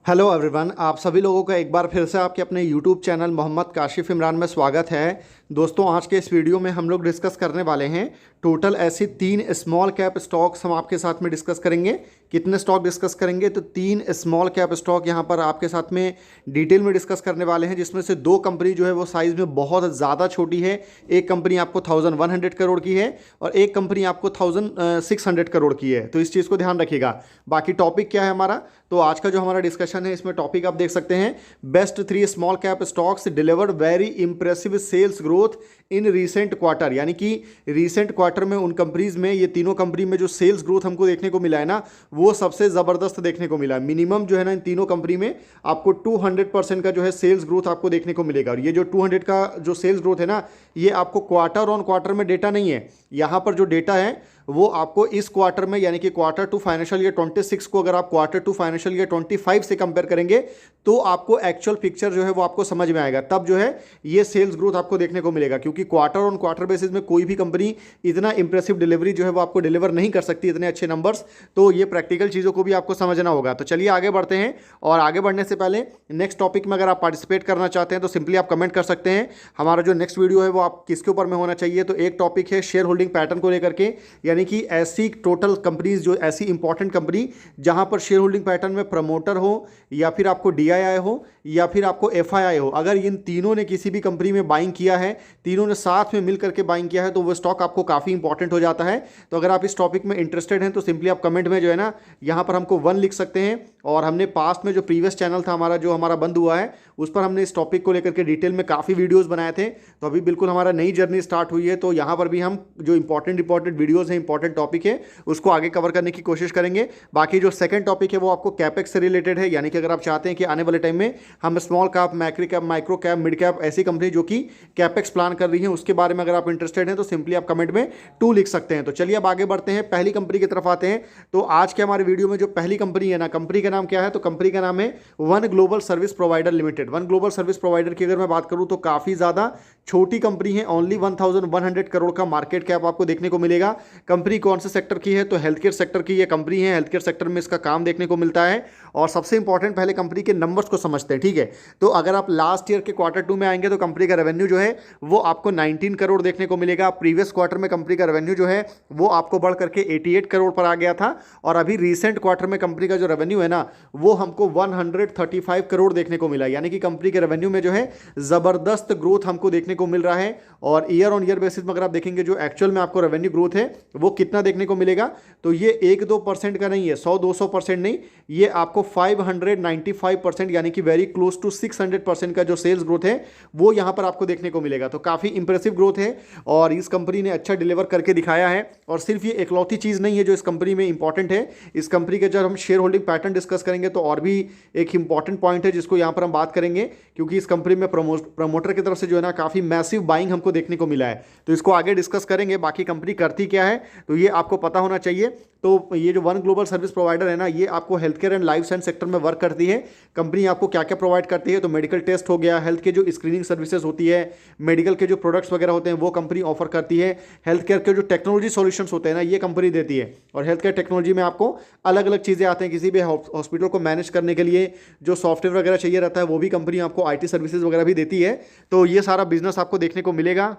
Hello everyone, आप सभी लोगों का एक बार फिर से आपके अपने यूट्यूब चैनल मोहम्मद काशिफ इमरान में स्वागत है। दोस्तों, आज के इस वीडियो में हम लोग डिस्कस करने वाले हैं टोटल ऐसी 3 स्मॉल कैप स्टॉक्स हम आपके साथ में डिस्कस करेंगे। कितने स्टॉक डिस्कस करेंगे? तो 3 स्मॉल कैप स्टॉक यहाँ पर आपके साथ में डिटेल में डिस्कस करने वाले हैं, जिसमें से 2 कंपनी जो है वो साइज़ में बहुत ज़्यादा छोटी है। एक कंपनी आपको 1100 करोड़ की है और एक कंपनी आपको 1600 करोड़ की है। तो इस चीज़ को ध्यान रखिएगा। बाकी टॉपिक क्या है हमारा, तो आज का जो हमारा डिस्कशन है इसमें टॉपिक आप देख सकते हैं, best 3 small cap stocks delivered very impressive sales growth in recent quarter. यानी कि रीसेंट क्वार्टर में उन कंपनीज में, ये तीनों कंपनी में जो सेल्स ग्रोथ हमको देखने को मिला है ना, वो सबसे ज़बरदस्त देखने को मिला है। मिनिमम जो है ना इन तीनों कंपनी में आपको 200% का जो है सेल्स ग्रोथ आपको देखने को मिलेगा। और ये जो 200 का जो सेल्स ग्रोथ है ना, ये आपको क्वार्टर ऑन क्वार्टर में डेटा नहीं है। यहाँ पर जो डेटा है वो आपको इस क्वार्टर में, यानी कि क्वार्टर टू फाइनेंशियल ईयर 26 को अगर आप क्वार्टर टू फाइनेंशियल ईयर 25 से कंपेयर करेंगे तो आपको एक्चुअल पिक्चर जो है वो आपको समझ में आएगा। तब जो है ये सेल्स ग्रोथ आपको देखने को मिलेगा, क्योंकि क्वार्टर ऑन क्वार्टर बेसिस में कोई भी कंपनी इतना इंप्रेसिव डिलीवरी जो है वो आपको डिलीवर नहीं कर सकती, इतने अच्छे नंबर्स। तो ये प्रैक्टिकल चीज़ों को भी आपको समझना होगा। तो चलिए आगे बढ़ते हैं, और आगे बढ़ने से पहले नेक्स्ट टॉपिक में अगर आप पार्टिसिपेट करना चाहते हैं तो सिंपली आप कमेंट कर सकते हैं हमारा जो नेक्स्ट वीडियो है वो आप किसके ऊपर में होना चाहिए। तो एक टॉपिक है शेयर होल्डिंग पैटर्न को लेकर के, यानी कि ऐसी टोटल कंपनीज, जो ऐसी इंपॉर्टेंट कंपनी जहां पर शेयर होल्डिंग पैटर्न में प्रमोटर हो, या फिर आपको डीआईआई हो, या फिर आपको एफआईआई हो, अगर इन तीनों ने किसी भी कंपनी में बाइंग किया है, तीनों ने साथ में मिल करके बाइंग किया है, तो वो स्टॉक आपको काफ़ी इंपॉर्टेंट हो जाता है। तो अगर आप इस टॉपिक में इंटरेस्टेड हैं तो सिंपली आप कमेंट में जो है ना यहाँ पर हमको 1 लिख सकते हैं। और हमने पास्ट में जो प्रीवियस चैनल था हमारा, जो हमारा बंद हुआ है, उस पर हमने इस टॉपिक को लेकर के डिटेल में काफ़ी वीडियोज़ बनाए थे। तो अभी बिल्कुल हमारा नई जर्नी स्टार्ट हुई है, तो यहाँ पर भी हम जो इंपॉर्टेंट वीडियोज़ हैं, इंपॉर्टेंट टॉपिक है, उसको आगे कवर करने की कोशिश करेंगे। बाकी जो सेकंड टॉपिक है वो आपको कैपेक्स से रिलेटेड है, यानी कि अगर आप चाहते हैं कि आने वाले टाइम में हम small cap, macro cap, micro cap, mid cap, ऐसी कंपनी जो कि कैपेक्स प्लान कर रही है, उसके बारे में अगर आप इंटरेस्टेड हैं तो सिंपली आप कमेंट में 2 लिख सकते हैं। तो चलिए अब आगे बढ़ते हैं, पहली कंपनी की तरफ आते हैं। तो आज के हमारे वीडियो में जो पहली कंपनी है ना, कंपनी का नाम क्या है? तो कंपनी का नाम है one global service provider limited. One global service provider की अगर मैं बात करूं तो काफ़ी ज़्यादा छोटी कंपनी है, ओनली 1100 करोड़ का मार्केट कैप आपको देखने को मिलेगा। कंपनी कौन से सेक्टर की है? तो हेल्थ केयर सेक्टर की ये कंपनी है। हेल्थ केयर सेक्टर में इसका काम देखने को मिलता है। और सबसे इंपॉर्टेंट, पहले कंपनी के नंबर्स को समझते हैं, ठीक है? तो अगर आप लास्ट ईयर के क्वार्टर 2 में आएंगे तो कंपनी का रेवेन्यू जो है वो आपको 19 करोड़ देखने को मिलेगा। प्रीवियस क्वार्टर में कंपनी का रेवेन्यू जो है वो आपको बढ़ करके 88 करोड़ पर आ गया था। और अभी रिसेंट क्वार्टर में कंपनी का जो रेवेन्यू है ना, वो हमको 135 करोड़ देखने को मिला। यानी कि कंपनी के रेवेन्यू में जो है ज़बरदस्त ग्रोथ हमको देखने को मिल रहा है। और ईयर ऑन ईयर बेसिस में अगर आप देखेंगे जो एक्चुअल में आपको रेवेन्यू ग्रोथ है वो कितना देखने को मिलेगा, तो ये 1-2% का नहीं है, 100-200% नहीं, ये आपको 595%, यानी कि वेरी क्लोज टू 600% का जो सेल्स ग्रोथ है वो यहाँ पर आपको देखने को मिलेगा। तो काफ़ी इंप्रेसिव ग्रोथ है और इस कंपनी ने अच्छा डिलीवर करके दिखाया है। और सिर्फ ये एकलौती चीज़ नहीं है जो इस कंपनी में इंपॉर्टेंट है। इस कंपनी के जब हम शेयर होल्डिंग पैटर्न डिस्कस करेंगे तो और भी एक इंपॉर्टेंट पॉइंट है जिसको यहाँ पर हम बात करेंगे, क्योंकि इस कंपनी में प्रमोटर की तरफ से जो है ना काफ़ी मैसिव बाइंग हमको देखने को मिला है। तो इसको आगे डिस्कस करेंगे। बाकी कंपनी करती क्या है तो ये आपको पता होना चाहिए। तो ये जो वन ग्लोबल सर्विस प्रोवाइडर है ना, ये आपको health care and life science sector में वर्क करती है। कंपनी आपको क्या क्या प्रोवाइड करती है? तो मेडिकल टेस्ट हो गया, हेल्थ के जो स्क्रीनिंग सर्विसेज होती है, मेडिकल के जो प्रोडक्ट्स वगैरह होते हैं वो कंपनी ऑफर करती है। हेल्थ केयर के जो टेक्नोलॉजी सॉल्यूशंस होते हैं ना, ये कंपनी देती है। और हेल्थ केयर टेक्नोलॉजी में आपको अलग अलग चीज़ें आते हैं। किसी भी हॉस्पिटल को मैनेज करने के लिए जो सॉफ्टवेयर वगैरह चाहिए रहता है वो भी कंपनी आपको आईटी सर्विसेज वगैरह भी देती है। तो ये सारा बिजनेस आपको देखने को मिलेगा,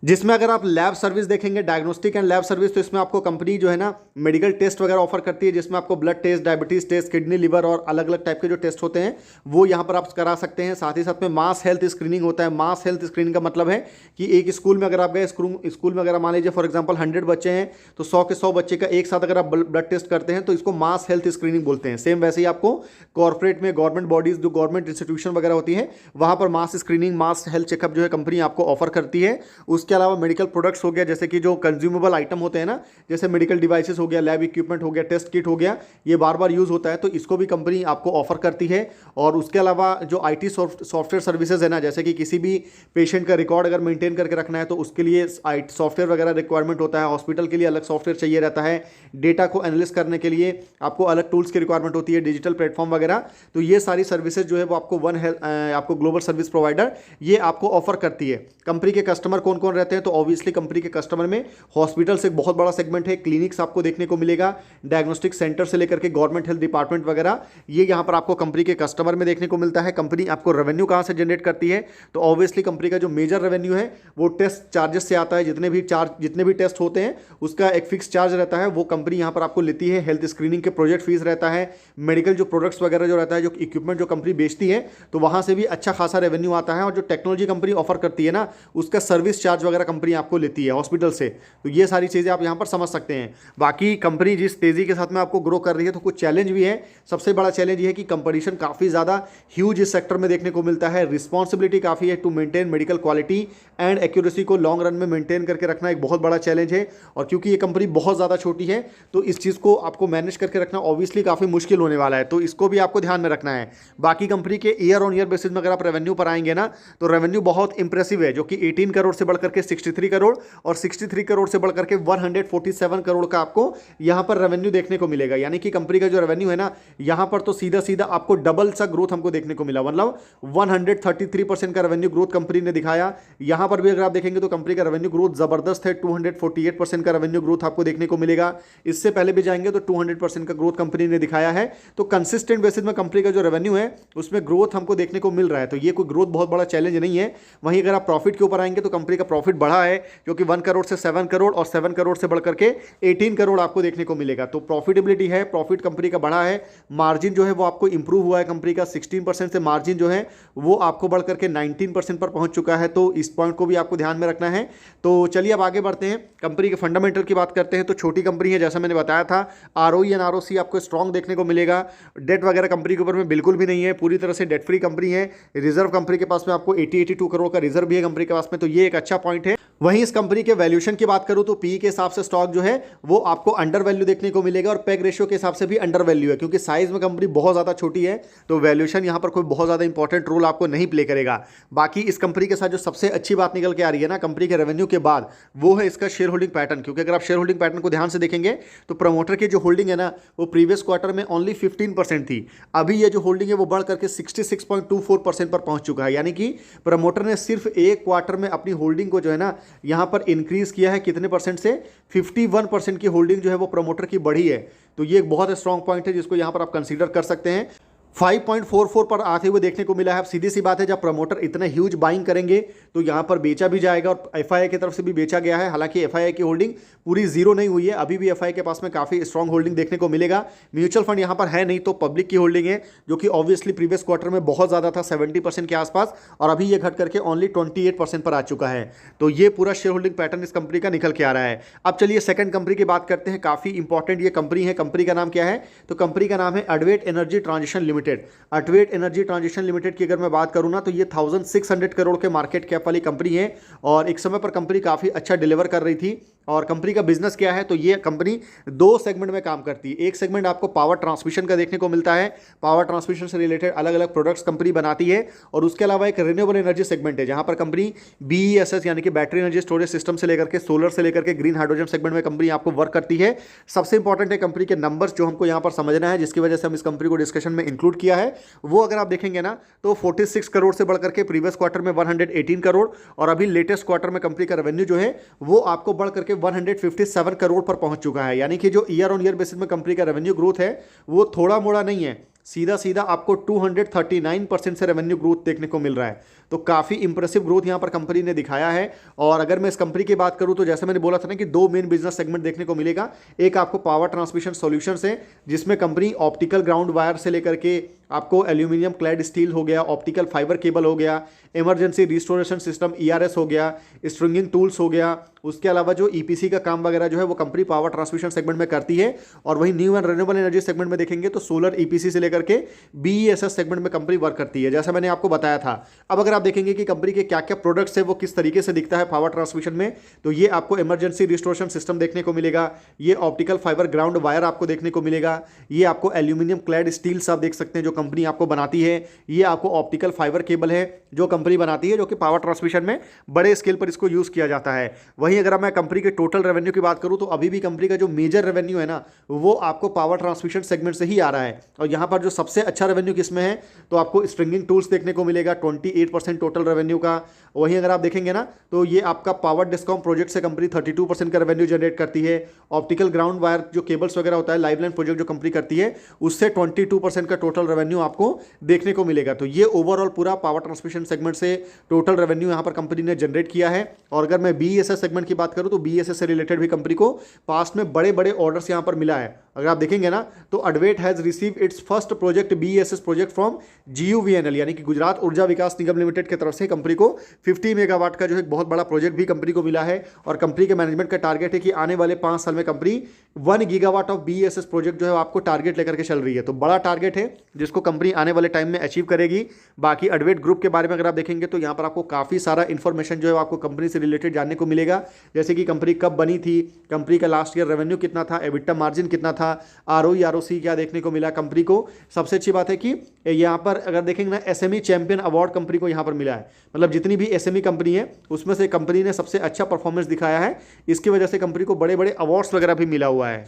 जिसमें अगर आप लैब सर्विस देखेंगे, डायग्नोस्टिक एंड लैब सर्विस, तो इसमें आपको कंपनी जो है ना मेडिकल टेस्ट वगैरह ऑफर करती है, जिसमें आपको blood test, diabetes test, kidney, liver और अलग अलग टाइप के जो टेस्ट होते हैं वो यहाँ पर आप करा सकते हैं। साथ ही साथ में मास हेल्थ स्क्रीनिंग होता है। मास हेल्थ स्क्रीनिंग का मतलब है कि एक स्कूल में अगर आप गए, स्कूल में अगर मान लीजिए फॉर एग्जाम्पल 100 बच्चे हैं तो 100 के 100 बच्चे का एक साथ अगर आप ब्लड टेस्ट करते हैं तो इसको मास हेल्थ स्क्रीनिंग बोलते हैं। सेम वैसे ही आपको कॉर्पोरेट में गवर्नमेंट बॉडीज, जो गवर्नमेंट इंस्टीट्यूशन वगैरह होती है, वहाँ पर मास स्क्रीनिंग, मास हेल्थ चेकअप जो है कंपनी आपको ऑफर करती है। उसके अलावा मेडिकल प्रोडक्ट्स हो गया, जैसे कि जो कंज्यूमेबल आइटम होते हैं ना, जैसे मेडिकल डिवाइसेस हो गया, लैब इक्विपमेंट हो गया, टेस्ट किट हो गया, ये बार बार यूज होता है, तो इसको भी कंपनी आपको ऑफर करती है। और उसके अलावा जो आईटी सॉफ्टवेयर सर्विसेज है ना, जैसे कि किसी भी पेशेंट का रिकॉर्ड अगर मेंटेन करके रखना है तो उसके लिए सॉफ्टवेयर वगैरह रिक्वायरमेंट होता है। हॉस्पिटल के लिए अलग सॉफ्टवेयर चाहिए रहता है। डेटा को एनालिसिस करने के लिए आपको अलग टूल्स की रिक्वायरमेंट होती है, डिजिटल प्लेटफॉर्म वगैरह। तो ये सारी सर्विसेज जो है वो आपको आपको ग्लोबल सर्विस प्रोवाइडर ये आपको ऑफर करती है। कंपनी के कस्टमर कौन कौन रहते हैं तो ऑब्वियसली कंपनी के कस्टमर में हॉस्पिटल से एक बहुत बड़ा सेगमेंट है, क्लिनिक्स आपको देखने को मिलेगा, डायग्नोस्टिक सेंटर से लेकर के गवर्नमेंट हेल्थ डिपार्टमेंट वगैरह, ये यहाँ पर आपको कंपनी के कस्टमर में देखने को मिलता है। कंपनी आपको रेवेन्यू कहाँ से जनरेट करती है, तो ऑब्वियसली कंपनी का जो मेजर रेवेन्यू है वो टेस्ट चार्जेस से आता है। जितने भी टेस्ट होते हैं उसका एक फिक्स चार्ज रहता है, वो कंपनी यहाँ पर आपको लेती है। हेल्थ स्क्रीनिंग के प्रोजेक्ट फीस रहता है, मेडिकल जो प्रोडक्ट्स वगैरह जो रहता है, जो इक्विपमेंट जो कंपनी बेचती है, तो वहाँ से भी अच्छा खासा रेवेन्यू आता है। और जो टेक्नोलॉजी कंपनी ऑफर करती है ना, उसका सर्विस चार्ज वगैरह कंपनी आपको लेती है हॉस्पिटल से। तो ये सारी चीज़ें आप यहाँ पर समझ सकते हैं। बाकी कंपनी जिस तेज़ी के साथ में आपको ग्रो कर रही है तो कुछ चैलेंज भी है। सबसे बड़ा चैलेंज ये है कि कंपटीशन काफ़ी ज़्यादा ह्यूज इस सेक्टर में देखने को मिलता है। रिस्पॉन्सिबिलिटी काफ़ी है to maintain medical quality and accuracy को लॉन्ग रन में मेंटेन करके रखना एक बहुत बड़ा चैलेंज है। और क्योंकि ये कंपनी बहुत ज़्यादा छोटी है तो इस चीज़ को आपको मैनेज करके रखना ऑब्वियसली काफ़ी मुश्किल होने वाला है, तो इसको भी आपको ध्यान में रखना है। बाकी कंपनी के ईयर ऑन ईयर बेसिस में अगर आप रेवेन्यू पर आएंगे ना, तो रेवेन्यू बहुत इंप्रेसिव है, जो कि 18 करोड़ से बढ़कर के 63 करोड़ और 63 करोड़ से बढ़कर के 147 करोड़ का आपको यहाँ पर रेवेन्यू देखने को मिलेगा। यानी कि कंपनी का जो रेवेन्यू है ना, यहाँ पर तो सीधा सीधा आपको डबल सा ग्रोथ हमको देखने को मिला, मतलब 133% का रेवेन्यू ग्रोथ कंपनी ने दिखाया। यहाँ पर भी अगर आप देखेंगे तो कंपनी का रेवेन्यू ग्रोथ जबरदस्त है, 248% का रेवेन्यू ग्रोथ आपको देखने को मिलेगा। इससे पहले भी जाएंगे तो 200% का ग्रोथ कंपनी ने दिखाया है। तो कंसिस्टेंट बेसिस में कंपनी का जो रेवेन्यू है उसमें ग्रोथ हमको देखने को मिल रहा है, तो ये कोई ग्रोथ बहुत बड़ा चैलेंज नहीं है। वहीं अगर आप प्रॉफिट के ऊपर आएंगे तो कंपनी का प्रॉफिट बढ़ा है, जो कि 1 करोड़ से 7 करोड़ और 7 करोड़ से बढ़कर के 18 करोड़ आपको देखने को मिलेगा। तो प्रॉफिटेबिलिटी है, प्रॉफिट कंपनी का बढ़ा है। मार्जिन जो है वो आपको इंप्रूव हुआ है, कंपनी का 16% से मार्जिन जो है वो आपको बढ़कर के 19% पर पहुंच चुका है। तो इस पॉइंट को भी आपको ध्यान में रखना है। तो चलिए अब आगे बढ़ते हैं, कंपनी के फंडामेंटल की बात करते हैं। तो छोटी कंपनी है, जैसा मैंने बताया था, आरओई एंड आरओसी आपको स्ट्रॉन्ग देखने को मिलेगा। डेट वगैरह कंपनी के ऊपर में बिल्कुल भी नहीं है, पूरी तरह से डेट फ्री कंपनी है। रिजर्व कंपनी के पास में आपको 82 करोड़ का रिजर्व भी है कंपनी के पास में, तो ये एक अच्छा पॉइंट है। वहीं इस कंपनी के वैल्यूएशन की बात करूं तो पी के हिसाब से स्टॉक जो है वो आपको अंडर वैल्यू देखने को मिलेगा और पेग रेशियो के हिसाब से भी अंडर वैल्यू है, क्योंकि साइज में कंपनी बहुत ज़्यादा छोटी है। तो वैल्यूएशन यहां पर कोई बहुत ज़्यादा इंपॉर्टेंट रोल आपको नहीं प्ले करेगा। बाकी इस कंपनी के साथ जो सबसे अच्छी बात निकल के आ रही है ना कंपनी के रेवेन्यू के बाद, वो है इसका शेयर होल्डिंग पैटर्न। क्योंकि अगर आप शेयर होल्डिंग पैटर्न को ध्यान से देखेंगे तो प्रमोटर की जो होल्डिंग है ना, वो प्रीवियस क्वार्टर में ओनली 15% थी। अभी ये जो होल्डिंग है वो बढ़ करके 66.24% पर पहुंच चुका है। यानी कि प्रमोटर ने सिर्फ एक क्वार्टर में अपनी होल्डिंग को जो है ना यहां पर इंक्रीज किया है। कितने परसेंट से? 51% की होल्डिंग जो है वो प्रमोटर की बढ़ी है। तो ये एक बहुत स्ट्रॉन्ग पॉइंट है जिसको यहां पर आप कंसीडर कर सकते हैं। 5.44 पर आते हुए देखने को मिला है। अब सीधी सी बात है, जब प्रमोटर इतना ह्यूज बाइंग करेंगे तो यहां पर बेचा भी जाएगा और एफआईआई की तरफ से भी बेचा गया है। हालांकि एफआईआई की होल्डिंग पूरी जीरो नहीं हुई है, अभी भी एफआईआई के पास में काफी स्ट्रॉन्ग होल्डिंग देखने को मिलेगा। म्यूचुअल फंड यहां पर है नहीं, तो पब्लिक की होल्डिंग है, जो कि ऑब्वियसली प्रीवियस क्वार्टर में बहुत ज्यादा था, 70% के आसपास, और अभी ये घट करके ओनली 28% पर आ चुका है। तो ये पूरा शेयर होल्डिंग पैटर्न इस कंपनी का निकल के आ रहा है। अब चलिए सेकंड कंपनी की बात करते हैं। काफी इंपॉर्टेंट ये कंपनी है। कंपनी का नाम क्या है? तो कंपनी का नाम है Advait energy transition limited. Advait energy transition limited की अगर मैं बात करूं ना, तो ये 1600 करोड़ के मार्केट कैप वाली कंपनी है और एक समय पर कंपनी काफी अच्छा डिलीवर कर रही थी। और कंपनी का बिजनेस क्या है? तो ये कंपनी दो सेगमेंट में काम करती है। एक सेगमेंट आपको पावर ट्रांसमिशन का देखने को मिलता है, पावर ट्रांसमिशन से रिलेटेड अलग अलग प्रोडक्ट्स कंपनी बनाती है। और उसके अलावा एक रिन्यूएबल एनर्जी सेगमेंट है, जहां पर कंपनी BESS यानी कि बैटरी एनर्जी स्टोरेज सिस्टम से लेकर के सोलर से लेकर के ग्रीन हाइड्रोजन सेगमेंट में कंपनी आपको वर्क करती है। सबसे इंपॉर्टेंट है कंपनी के नंबर्स जो हमको यहाँ पर समझना है, जिसकी वजह से हम इस कंपनी को डिस्कशन में इंक्लूड किया है। वो अगर आप देखेंगे ना, तो 46 करोड़ से बढ़कर के प्रीवियस क्वार्टर में 118 करोड़ और अभी लेटेस्ट क्वार्टर में कंपनी का रेवेन्यू जो है वो आपको बढ़ करके 157 करोड़ पर पहुंच चुका है। यानी कि जो ईयर ऑन ईयर बेसिस में कंपनी का रेवेन्यू ग्रोथ है वो थोड़ा मोड़ा नहीं है, सीधा सीधा आपको 239% से रेवेन्यू ग्रोथ देखने को मिल रहा है। तो काफ़ी इंप्रेसिव ग्रोथ यहाँ पर कंपनी ने दिखाया है। और अगर मैं इस कंपनी की बात करूँ तो जैसे मैंने बोला था ना कि दो मेन बिजनेस सेगमेंट देखने को मिलेगा। एक आपको पावर ट्रांसमिशन सॉल्यूशंस है, जिसमें कंपनी ऑप्टिकल ग्राउंड वायर से लेकर के आपको एल्यूमिनियम क्लैड स्टील हो गया, ऑप्टिकल फाइबर केबल हो गया, इमरजेंसी रिस्टोरेशन सिस्टम ERS हो गया, स्ट्रिंगिंग टूल्स हो गया। उसके अलावा जो EPC का काम वगैरह जो है वो कंपनी पावर ट्रांसमिशन सेगमेंट में करती है। और वही new and renewable energy segment में देखेंगे तो सोलर EPC से लेकर के BESS सेगमेंट में कंपनी वर्क करती है, जैसा मैंने आपको बताया था। अब अगर आप देखेंगे कि कंपनी के क्या क्या प्रोडक्ट्स है वो किस तरीके से दिखता है पावर ट्रांसमिशन में, तो ये आपको इमरजेंसी रिस्टोरेशन सिस्टम देखने को मिलेगा, ये ऑप्टिकल फाइबर ग्राउंड वायर आपको देखने को मिलेगा, ये आपको एल्यूमिनियम क्लैड स्टील्स आप देख सकते हैं जो कंपनी आपको बनाती है, ये आपको ऑप्टिकल फाइबर केबल है जो कंपनी बनाती है, जो कि पावर ट्रांसमिशन में बड़े स्केल पर इसको यूज़ किया जाता है। वहीं अगर मैं कंपनी के टोटल रेवेन्यू की बात करूँ तो अभी भी कंपनी का जो मेजर रेवेन्यू है ना वो आपको पावर ट्रांसमिशन सेगमेंट से ही आ रहा है। और यहाँ पर जो सबसे अच्छा रेवेन्यू किसमें है तो आपको स्ट्रिंगिंग टूल्स देखने को मिलेगा 28% टोटल रेवेन्यू का। वहीं अगर आप देखेंगे ना तो ये आपका पावर डिस्कॉम प्रोजेक्ट से कंपनी 32% का रेवेन्यू जनरेट करती है। ऑप्टिकल ग्राउंड वायर जो केबल्स वगैरह होता है, लाइवलाइन प्रोजेक्ट जो कंपनी करती है उससे 22% का टोटल रेवेन्यू आपको देखने को मिलेगा। तो ये ओवरऑल पूरा पावर ट्रांसमिशन सेगमेंट से टोटल रेवेन्यू यहाँ पर कंपनी ने जनरेट किया है। और अगर मैं बीईएसएस सेगमेंट की बात करूँ तो बीईएसएस से रिलेटेड भी कंपनी को पास्ट में बड़े बड़े ऑर्डर्स यहाँ पर मिला है। अगर आप देखेंगे ना तो Advait has receive its first project BESS project from GUVNL यानी कि गुजरात ऊर्जा विकास निगम लिमिटेड की तरफ से कंपनी को 50 मेगावाट का जो एक बहुत बड़ा प्रोजेक्ट भी कंपनी को मिला है। और कंपनी के मैनेजमेंट का टारगेट है कि आने वाले 5 साल में company 1 gigawatt of BESS project जो है आपको टारगेट लेकर के चल रही है। तो बड़ा टारगेट है जिसको कंपनी आने वाले टाइम में अचीव करेगी। बाकी अडवेट ग्रुप के बारे में अगर आप देखेंगे तो यहाँ पर आपको काफ़ी सारा इन्फॉर्मेशन जो है आपको कंपनी से रिलेटेड जानने को मिलेगा, जैसे कि कंपनी कब बनी थी, कंपनी का लास्ट ईयर रेवेन्यू कितना था, एबिटा मार्जिन कितना था, आरओई आरओसी क्या देखने को मिला कंपनी को। सबसे अच्छी बात है कि यहाँ पर अगर देखेंगे ना एसएमई चैंपियन अवार्ड कंपनी को यहाँ पर मिला है। मतलब जितनी भी एसएमई कंपनी है उसमें से कंपनी ने सबसे अच्छा परफॉर्मेंस दिखाया है, इसकी वजह से कंपनी को बड़े बड़े अवार्ड्स वगैरह भी मिला हुआ है।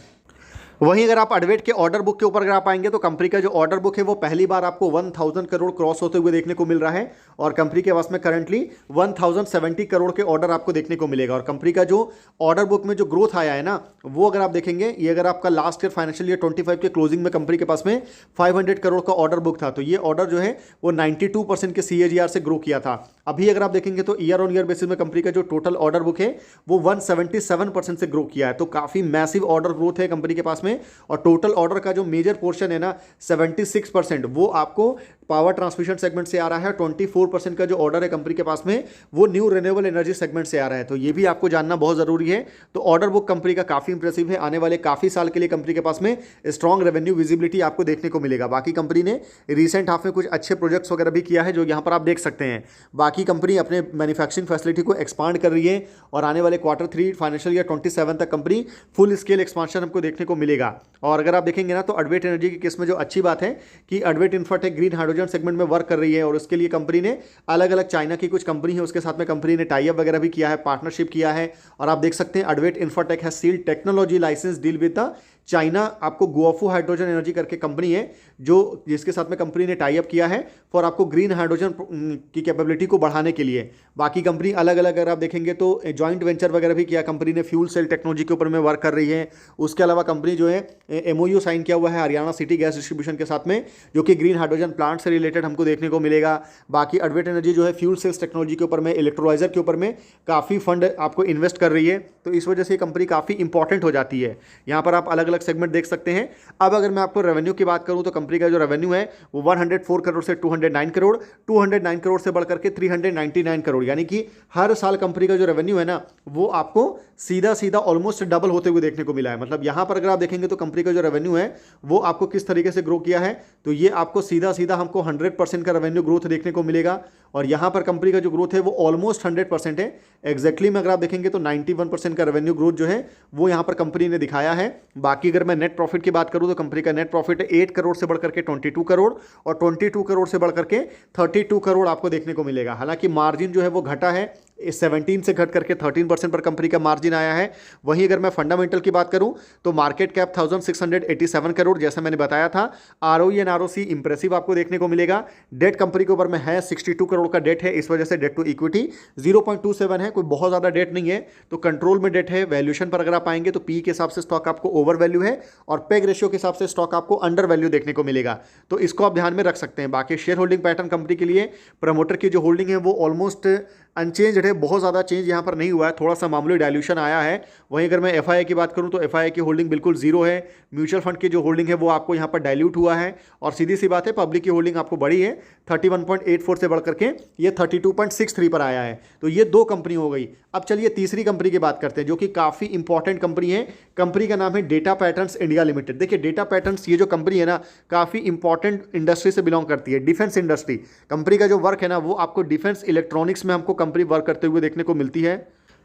वहीं अगर आप अडवेट के ऑर्डर बुक के ऊपर अगर आप आएंगे तो कंपनी का जो ऑर्डर बुक है वो पहली बार आपको 1000 करोड़ क्रॉस होते हुए देखने को मिल रहा है। और कंपनी के पास में करंटली 1070 करोड़ के ऑर्डर आपको देखने को मिलेगा। और कंपनी का जो ऑर्डर बुक में जो ग्रोथ आया है ना वो अगर आप देखेंगे, ये अगर आपका लास्ट ईयर फाइनेंशियल ईयर 25 के क्लोजिंग में कंपनी के पास में 500 करोड़ का ऑर्डर बुक था, तो ये ऑर्डर जो है वो 92% के CAGR से ग्रो किया था। अभी अगर आप देखेंगे तो ईयर ऑन ईयर बेसिस में कंपनी का जो टोटल ऑर्डर बुक है वो 177% से ग्रो किया है। तो काफ़ी मैसिव ऑर्डर ग्रोथ है कंपनी के पास में। और टोटल ऑर्डर का जो मेजर पोर्शन है ना 76% वो आपको पावर ट्रांसमिशन सेगमेंट से आ रहा है। 24% का जो ऑर्डर है कंपनी के पास में वो न्यू रिन्यूएबल एनर्जी सेगमेंट से आ रहा है। तो ये भी आपको जानना बहुत जरूरी है। तो ऑर्डर बुक कंपनी का काफी इंप्रेसिव है। आने वाले काफी साल के लिए कंपनी के पास में स्ट्रॉन्ग रेवेन्यू विजिबिलिटी आपको देखने को मिलेगा। बाकी कंपनी ने रिसेंट हाफ में कुछ अच्छे प्रोजेक्ट्स वगैरह भी किया है जो यहाँ पर आप देख सकते हैं। बाकी कंपनी अपने मैन्युफैक्चरिंग फैसिलिटी को एक्सपांड कर रही है और आने वाले Q3 फाइनेंशियल ईयर 27 तक कंपनी फुल स्केल एक्सपांशन हमको देखने को मिलेगा। और अगर आप देखेंगे ना तो अडवेट एनर्जी की केस में जो अच्छी बात है कि अडवेट इन्फ्राटेक ग्रीन हाइड्रोजन सेगमेंट में वर्क कर रही है और उसके लिए कंपनी ने अलग अलग चाइना की कुछ कंपनी है उसके साथ में कंपनी ने टाई अप वगैरह भी किया है, पार्टनरशिप किया है। और आप देख सकते हैं अडवेट इन्फ्राटेक है sealed technology license deal with the China, आपको गुआफू हाइड्रोजन एनर्जी करके कंपनी है जो जिसके साथ में कंपनी ने टाई अप किया है फॉर आपको ग्रीन हाइड्रोजन की कैपेबिलिटी को बढ़ाने के लिए। बाकी कंपनी अलग अलग अगर आप देखेंगे तो जॉइंट वेंचर वगैरह भी किया कंपनी ने, फ्यूल सेल टेक्नोलॉजी के ऊपर में वर्क कर रही है। उसके अलावा कंपनी जो है MOU साइन किया हुआ है हरियाणा सिटी गैस डिस्ट्रीब्यूशन के साथ में जो कि ग्रीन हाइड्रोजन प्लांट से रिलेटेड हमको देखने को मिलेगा। बाकी अडवेट एनर्जी जो है फ्यूल सेल्स टेक्नोलॉजी के ऊपर में, इलेक्ट्रोलाइजर के ऊपर में काफ़ी फंड आपको इन्वेस्ट कर रही है। तो इस वजह से कंपनी काफ़ी इंपॉर्टेंट हो जाती है। यहाँ पर आप अलग अलग सेगमेंट देख सकते हैं। अब अगर मैं आपको रेवेन्यू की बात करूं तो कंपनी का जो रेवेन्यू है वो 104 करोड़ से 209 करोड़, 209 करोड़ से बढ़कर के 399 करोड़, यानी कि हर साल कंपनी का जो रेवेन्यू है ना वो आपको सीधा सीधा ऑलमोस्ट डबल होते हुए देखने को मिला है। मतलब यहां पर अगर आप देखेंगे तो कंपनी का जो रेवेन्यू है वो आपको किस तरीके से ग्रो किया है, तो ये आपको सीधा सीधा हमको 100% का रेवेन्यू ग्रोथ देखने को मिलेगा। और यहां पर कंपनी का जो ग्रोथ है वो ऑलमोस्ट 100% है। एग्जैक्टली में अगर आप देखेंगे तो 91% का रेवेन्यू ग्रोथ जो है वो यहां पर कंपनी ने दिखाया है। बाकी अगर मैं नेट प्रॉफिट की बात करूं तो कंपनी का नेट प्रॉफिट 8 करोड़ से बढ़कर के 22 करोड़ और 22 करोड़ से बढ़कर के 32 करोड़ आपको देखने को मिलेगा। हालांकि मार्जिन जो है वो घटा है, 17 से घट करके 13% पर कंपनी का मार्जिन आया है। वहीं अगर मैं फंडामेंटल की बात करूं तो मार्केट कैप 1687 करोड़ जैसा मैंने बताया था। आरओई एंड आरओसी इंप्रेसिव आपको देखने को मिलेगा। डेट कंपनी के ऊपर में है 62 करोड़ का डेट है, इस वजह से डेट टू इक्विटी 0.27 है, कोई बहुत ज़्यादा डेट नहीं है, तो कंट्रोल में डेट है। वैल्यूएशन पर अगर आप आएंगे तो पी के हिसाब से स्टॉक आपको ओवर वैल्यू है और पेग रेशियो के हिसाब से स्टॉक आपको अंडर वैल्यू देखने को मिलेगा, तो इसको आप ध्यान में रख सकते हैं। बाकी शेयर होल्डिंग पैटर्न कंपनी के लिए प्रमोटर की जो होल्डिंग है वो ऑलमोस्ट अनचेंज्ड है, बहुत ज़्यादा चेंज यहाँ पर नहीं हुआ है, थोड़ा सा मामूली डायल्यूशन आया है। वहीं अगर मैं एफआईआई की बात करूँ तो एफआईआई की होल्डिंग बिल्कुल जीरो है। म्यूचुअल फंड की जो होल्डिंग है वो आपको यहाँ पर डाइल्यूट हुआ है और सीधी सी बात है पब्लिक की होल्डिंग आपको बढ़ी है 31.84 से बढ़ करके ये 32.63 पर आया है। तो ये दो कंपनी हो गई। अब चलिए तीसरी कंपनी की बात करते हैं जो कि काफ़ी इंपॉर्टेंट कंपनी है। कंपनी का नाम है डेटा पैटर्न्स इंडिया लिमिटेड। देखिए डेटा पैटर्न्स ये जो कंपनी है ना काफ़ी इंपॉर्टेंट इंडस्ट्री से बिलोंग करती है, डिफेंस इंडस्ट्री। कंपनी का जो वर्क है ना वो आपको डिफेंस इलेक्ट्रॉनिक्स में हमको कंपनी वर्क करते हुए देखने को मिलती है।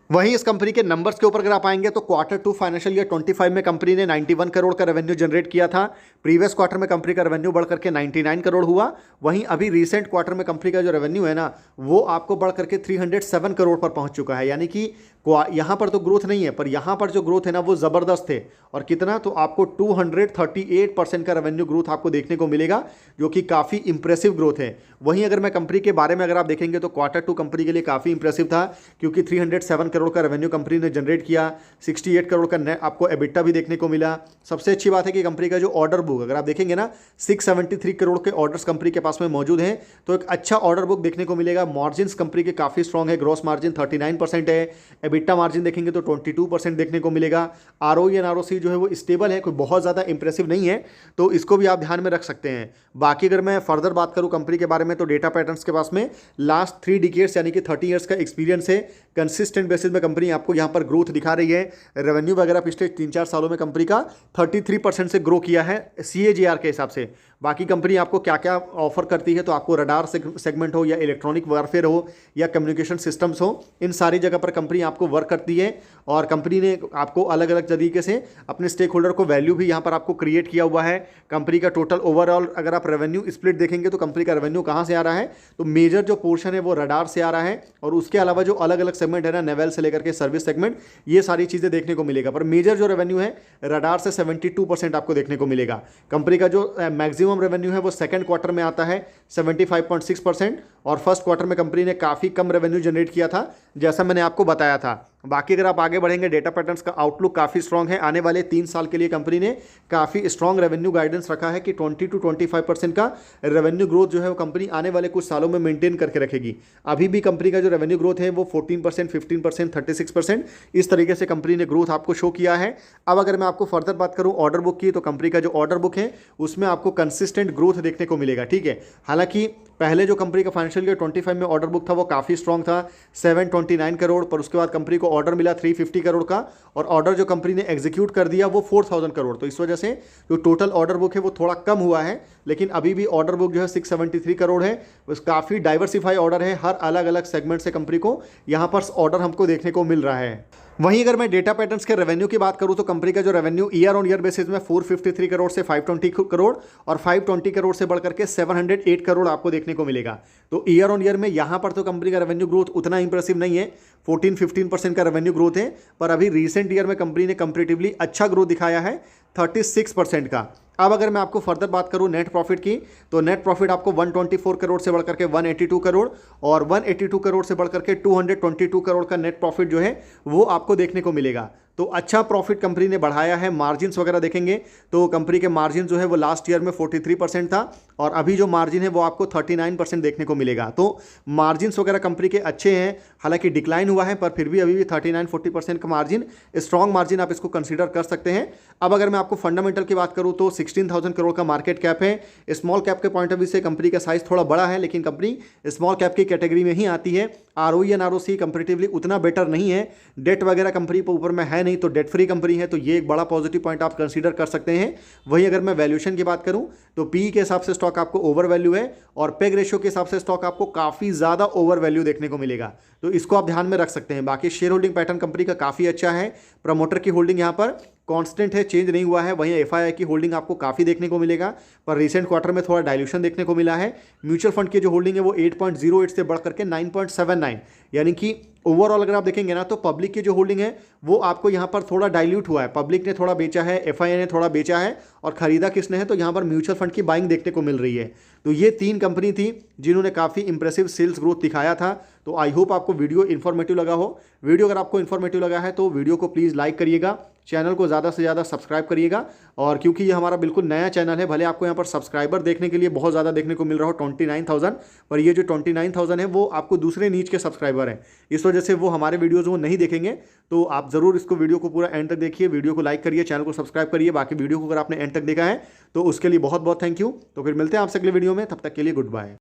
वहीं इस कंपनी के नंबर्स के ऊपर अगर आप आएंगे तो Q2 फाइनेंशियल ईयर 25 में कंपनी ने 91 करोड़ का रेवेन्यू जनरेट किया था। प्रीवियस क्वार्टर में कंपनी का रेवेन्यू बढ़ करके 99 करोड़ हुआ। वहीं अभी रिसेंट क्वार्टर में कंपनी का जो रेवेन्यू है ना वो आपको बढ़ करके 307 करोड़ पर पहुंच चुका है। यानी कि यहाँ पर तो ग्रोथ नहीं है, पर यहाँ पर जो ग्रोथ है ना वो ज़बरदस्त है। और कितना, तो आपको 238% का रेवेन्यू ग्रोथ आपको देखने को मिलेगा, जो कि काफ़ी इंप्रेसिव ग्रोथ है। वहीं अगर मैं कंपनी के बारे में अगर आप देखेंगे तो Q2 कंपनी के लिए काफ़ी इंप्रेसिव था, क्योंकि 307 करोड़ का रेवेन्यू कंपनी ने जनरेट किया, 68 करोड़ का नेट आपको एबिटा भी देखने को मिला। सबसे अच्छी बात है कि कंपनी का जो ऑर्डर बुक अगर आप देखेंगे ना 673 करोड़ के ऑर्डर्स कंपनी के पास में मौजूद हैं, तो एक अच्छा ऑर्डर बुक देखने को मिलेगा। मार्जिन्स कंपनी के काफ़ी स्ट्रॉन्ग है, ग्रॉस मार्जिन 39% है, एबिटा मार्जिन देखेंगे तो 22% देखने को मिलेगा। ROE एंड ROC जो है वो स्टेबल है, कोई बहुत ज़्यादा इंप्रेसिव नहीं है, तो इसको भी आप ध्यान में रख सकते हैं। बाकी अगर मैं फर्दर बात करूँ कंपनी के बारे में तो डेटा पैटर्न्स के पास में लास्ट 3 डिकेड्स यानी कि 30 ईयर्स का एक्सपीरियंस है। कंसिस्टेंट बेसिस में कंपनी आपको यहाँ पर ग्रोथ दिखा रही है। रेवेन्यू वगैरह पिछले 3-4 सालों में कंपनी का 33% से ग्रो किया है CAGR के हिसाब से। बाकी कंपनी आपको क्या क्या ऑफर करती है, तो आपको रडार सेगमेंट हो या इलेक्ट्रॉनिक वारफेयर हो या कम्युनिकेशन सिस्टम्स हो, इन सारी जगह पर कंपनी आपको वर्क करती है। और कंपनी ने आपको अलग अलग तरीके से अपने स्टेक होल्डर को वैल्यू भी यहाँ पर आपको क्रिएट किया हुआ है। कंपनी का टोटल ओवरऑल अगर आप रेवेन्यू स्प्लिट देखेंगे तो कंपनी का रेवेन्यू कहाँ से आ रहा है, तो मेजर जो पोर्शन है वो रडार से आ रहा है। और उसके अलावा जो अलग अलग सेगमेंट है ना, नेवल से लेकर के सर्विस सेगमेंट, ये सारी चीज़ें देखने को मिलेगा। पर मेजर जो रेवेन्यू है रडार से 72% आपको देखने को मिलेगा। कंपनी का जो मैक्सिमम रेवेन्यू है वो सेकंड क्वार्टर में आता है 75.6%, और फर्स्ट क्वार्टर में कंपनी ने काफ़ी कम रेवेन्यू जनरेट किया था, जैसा मैंने आपको बताया था। बाकी अगर आप आगे बढ़ेंगे, डेटा पैटर्न्स का आउटलुक काफ़ी स्ट्रांग है। आने वाले 3 साल के लिए कंपनी ने काफ़ी स्ट्रांग रेवेन्यू गाइडेंस रखा है कि 20 to 25% का रेवेन्यू ग्रोथ जो है वो कंपनी आने वाले कुछ सालों में मेंटेन करके रखेगी। अभी भी कंपनी का जो रेवेन्यू ग्रोथ है वो 14%, 15%, 36% इस तरीके से कंपनी ने ग्रोथ आपको शो किया है। अब अगर मैं आपको फर्दर बात करूँ ऑर्डर बुक की, तो कंपनी का जो ऑर्डर बुक है उसमें आपको कंसिस्टेंट ग्रोथ देखने को मिलेगा। ठीक है, हालांकि पहले जो कंपनी का फाइनेंशियल ईयर 25 में ऑर्डर बुक था वो काफ़ी स्ट्रॉन्ग था, 729 करोड़, पर उसके बाद कंपनी को ऑर्डर मिला 350 करोड़ का, और ऑर्डर जो कंपनी ने एग्जीक्यूट कर दिया वो 4000 करोड़। तो इस वजह से जो टोटल ऑर्डर बुक है वो थोड़ा कम हुआ है, लेकिन अभी भी ऑर्डर बुक जो है 673 करोड़ है। काफ़ी डाइवर्सिफाई ऑर्डर है, हर अलग अलग सेगमेंट से कंपनी को यहाँ पर ऑर्डर हमको देखने को मिल रहा है। वहीं अगर मैं डेटा पैटर्न्स के रेवेन्यू की बात करूं तो कंपनी का जो revenue year on year basis में 453 करोड़ से 520 करोड़ और 520 करोड़ से बढ़कर के 708 करोड़ आपको देखने को मिलेगा। तो ईयर ऑन ईयर में यहां पर तो कंपनी का रेवेन्यू ग्रोथ उतना इंप्रेसिव नहीं है, 14-15% का रेवेन्यू ग्रोथ है, पर अभी रिसेंट ईयर में कंपनी ने कंपैरेटिवली अच्छा ग्रोथ दिखाया है 36% का। अब अगर मैं आपको फर्दर बात करूं नेट प्रॉफिट की, तो नेट प्रॉफिट आपको 124 करोड़ से बढ़कर के 182 करोड़ और 182 करोड़ से बढ़कर के 222 करोड़ का नेट प्रॉफिट जो है वो आपको देखने को मिलेगा। तो अच्छा प्रॉफिट कंपनी ने बढ़ाया है। मार्जिन्स वगैरह देखेंगे तो कंपनी के मार्जिन जो है वो लास्ट ईयर में 43% था, और अभी जो मार्जिन है वो आपको 39% देखने को मिलेगा। तो मार्जिन्स वगैरह कंपनी के अच्छे हैं, हालांकि डिक्लाइन हुआ है, पर फिर भी अभी भी 39-40% का मार्जिन, स्ट्रॉन्ग मार्जिन आप इसको कंसीडर कर सकते हैं। अब अगर मैं आपको फंडामेंटल की बात करूँ तो 16,000 करोड़ का मार्केट कैप है। स्मॉल कैप के पॉइंट ऑफ व्यू से कंपनी का साइज थोड़ा बड़ा है, लेकिन कंपनी स्मॉल कैप की कैटेगरी में ही आती है। ROE एंड ROC कंपेरेटिवली उतना बेटर नहीं है, डेट वगैरह कंपनी पर ऊपर में है नहीं, तो डेट फ्री कंपनी है, तो ये एक बड़ा पॉजिटिव पॉइंट आप कंसीडर कर सकते हैं। वहीं अगर मैं वैल्यूएशन की बात करूं तो PE के हिसाब से स्टॉक आपको ओवर वैल्यू है, और पेग रेशियो के हिसाब से स्टॉक आपको काफ़ी ज़्यादा ओवर वैल्यू देखने को मिलेगा, तो इसको आप ध्यान में रख सकते हैं। बाकी शेयर होल्डिंग पैटर्न कंपनी का काफ़ी अच्छा है, प्रमोटर की होल्डिंग यहाँ पर कांस्टेंट है, चेंज नहीं हुआ है। वहीं FII की होल्डिंग आपको काफ़ी देखने को मिलेगा, पर रिसेंट क्वार्टर में थोड़ा डाइल्यूशन देखने को मिला है। म्यूचुअल फंड की जो होल्डिंग है वो 8.08 से बढ़ करके 9.79, यानी कि ओवरऑल अगर आप देखेंगे ना तो पब्लिक की जो होल्डिंग है वो आपको यहाँ पर थोड़ा डाइल्यूट हुआ है। पब्लिक ने थोड़ा बेचा है, FII ने थोड़ा बेचा है, और खरीदा किसने है, तो यहाँ पर म्यूचुअल फंड की बाइंग देखने को मिल रही है। तो ये 3 कंपनी थी जिन्होंने काफ़ी इंप्रेसिव सेल्स ग्रोथ दिखाया था। तो आई होप आपको वीडियो इन्फॉर्मेटिव लगा हो। वीडियो अगर आपको इन्फॉर्मेटिव लगा है तो वीडियो को प्लीज़ लाइक करिएगा, चैनल को ज़्यादा से ज़्यादा सब्सक्राइब करिएगा। और क्योंकि ये हमारा बिल्कुल नया चैनल है, भले आपको यहाँ पर सब्सक्राइबर देखने के लिए बहुत ज़्यादा देखने को मिल रहा हो 29,000, पर ये जो 29,000 है वो आपको दूसरे नीच के सब्सक्राइबर हैं, इस वजह से वो हमारे वीडियोज़ वो नहीं देखेंगे। तो आप ज़रूर इसको वीडियो को पूरा एंड तक देखिए, वीडियो को लाइक करिए, चैनल को सब्सक्राइब करिए। बाकी वीडियो को अगर आपने एंड तक देखा है तो उसके लिए बहुत बहुत थैंक यू। तो फिर मिलते हैं आपसे अगले वीडियो में, तब तक के लिए गुड बाय।